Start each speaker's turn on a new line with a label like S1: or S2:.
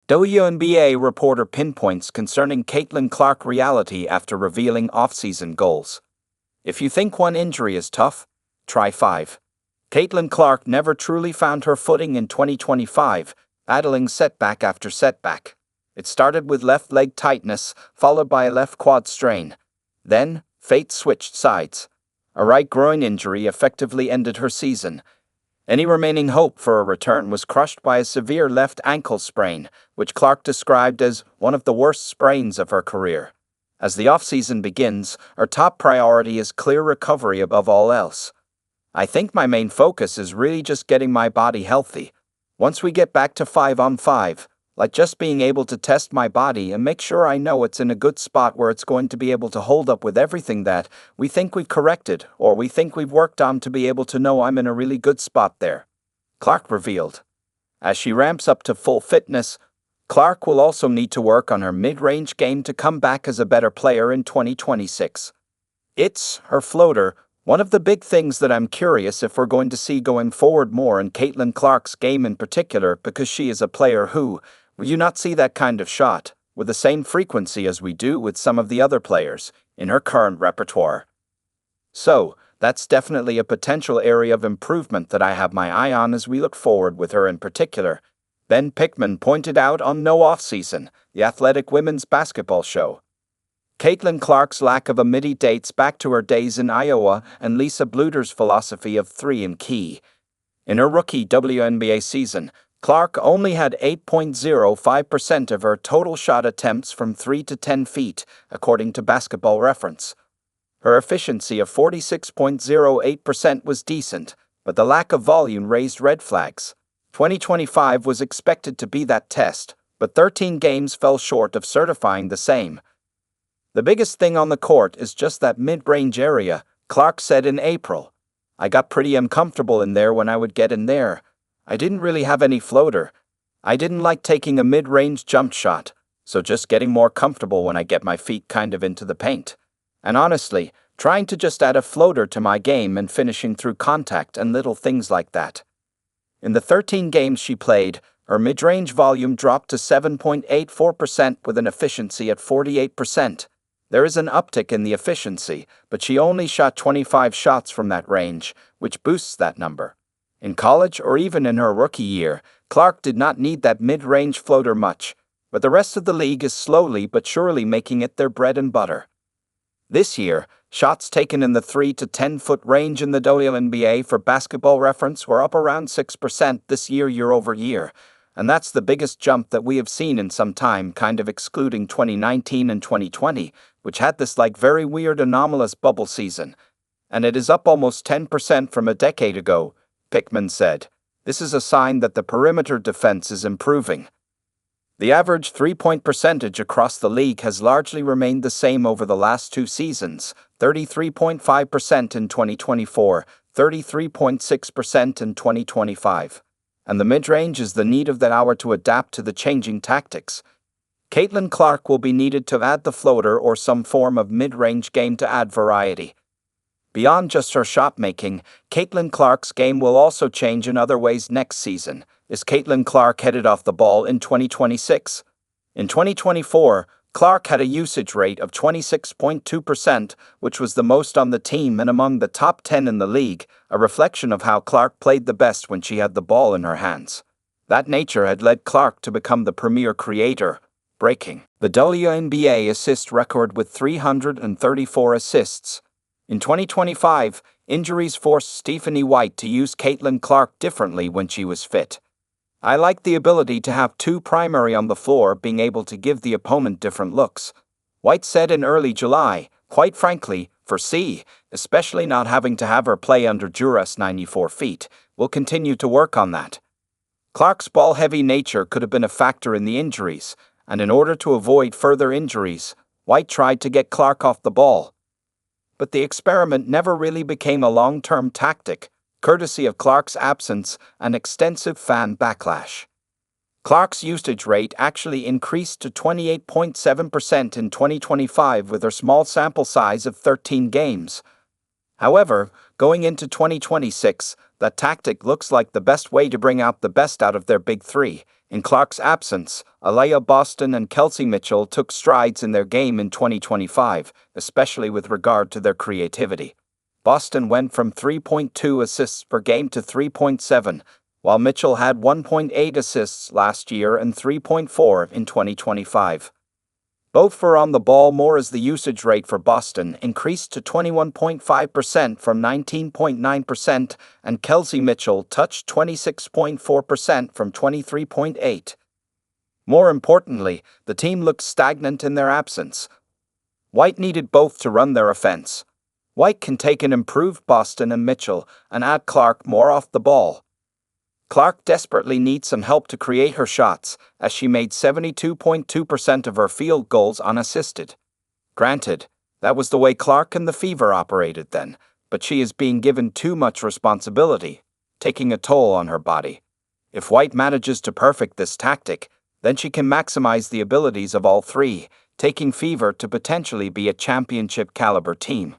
S1: WNBA reporter Pinpoints concerning Caitlin Clark reality after revealing offseason goals. If you think one injury is tough, try 5. Caitlin Clark never truly found her footing in 2025, battling setback after setback. It started with left leg tightness, followed by a left quad strain. Then, fate switched sides. A right groin injury effectively ended her season. Any remaining hope for a return was crushed by a severe left ankle sprain, which Clark described as one of the worst sprains of her career. As the offseason begins, her top priority is clear recovery above all else. "I think my main focus is really just getting my body healthy. Once we get back to 5-on-5, like just being able to test my body and make sure I know it's in a good spot where it's going to be able to hold up with everything that we think we've corrected or we think we've worked on to be able to know I'm in a really good spot there," Clark revealed. As she ramps up to full fitness, Clark will also need to work on her mid-range game to come back as a better player in 2026. It's her floater, one of the big things that I'm curious if we're going to see going forward more in Caitlin Clark's game in particular, because she is a player who, will you not see that kind of shot with the same frequency as we do with some of the other players in her current repertoire. So, that's definitely a potential area of improvement that I have my eye on as we look forward with her in particular, Ben Pickman pointed out on No Offseason, the Athletic Women's Basketball show. Caitlin Clark's lack of a midi dates back to her days in Iowa and Lisa Bluder's philosophy of 3 and key. In her rookie WNBA season, Clark only had 8.05% of her total shot attempts from 3 to 10 feet, according to Basketball Reference. Her efficiency of 46.08% was decent, but the lack of volume raised red flags. 2025 was expected to be that test, but 13 games fell short of certifying the same. "The biggest thing on the court is just that mid-range area," Clark said in April. "I got pretty uncomfortable in there when I would get in there. I didn't really have any floater. I didn't like taking a mid-range jump shot, so just getting more comfortable when I get my feet kind of into the paint. And honestly, trying to just add a floater to my game and finishing through contact and little things like that." In the 13 games she played, her mid-range volume dropped to 7.84% with an efficiency at 48%. There is an uptick in the efficiency, but she only shot 25 shots from that range, which boosts that number. In college or even in her rookie year, Clark did not need that mid-range floater much, but the rest of the league is slowly but surely making it their bread and butter. This year, shots taken in the 3 to 10-foot range in the WNBA for Basketball Reference were up around 6% this year over year, and that's the biggest jump that we have seen in some time, kind of excluding 2019 and 2020, which had this very weird anomalous bubble season. And it is up almost 10% from a decade ago, Pickman said. "This is a sign that the perimeter defense is improving." The average three-point percentage across the league has largely remained the same over the last 2 seasons, 33.5% in 2024, 33.6% in 2025. And the mid-range is the need of the hour to adapt to the changing tactics. Caitlin Clark will be needed to add the floater or some form of mid-range game to add variety. Beyond just her shot-making, Caitlin Clark's game will also change in other ways next season. Is Caitlin Clark headed off the ball in 2026? In 2024, Clark had a usage rate of 26.2%, which was the most on the team and among the top 10 in the league, a reflection of how Clark played the best when she had the ball in her hands. That nature had led Clark to become the premier creator, breaking the WNBA assist record with 334 assists. In 2025, injuries forced Stephanie White to use Caitlin Clark differently when she was fit. "I like the ability to have 2 primary on the floor being able to give the opponent different looks," White said in early July. "Quite frankly, for C, especially not having to have her play under duress 94 feet, we'll continue to work on that." Clark's ball-heavy nature could have been a factor in the injuries, and in order to avoid further injuries, White tried to get Clark off the ball. But the experiment never really became a long-term tactic, courtesy of Clark's absence and extensive fan backlash. Clark's usage rate actually increased to 28.7% in 2025 with her small sample size of 13 games. However, going into 2026, That tactic looks like the best way to bring out the best out of their big three. In Clark's absence, Aliyah Boston and Kelsey Mitchell took strides in their game in 2025, especially with regard to their creativity. Boston went from 3.2 assists per game to 3.7, while Mitchell had 1.8 assists last year and 3.4 in 2025. Both were on the ball more as the usage rate for Boston increased to 21.5% from 19.9%, and Kelsey Mitchell touched 26.4% from 23.8%. More importantly, the team looked stagnant in their absence. White needed both to run their offense. White can take an improved Boston and Mitchell and add Clark more off the ball. Clark desperately needs some help to create her shots, as she made 72.2% of her field goals unassisted. Granted, that was the way Clark and the Fever operated then, but she is being given too much responsibility, taking a toll on her body. If White manages to perfect this tactic, then she can maximize the abilities of all three, taking Fever to potentially be a championship-caliber team.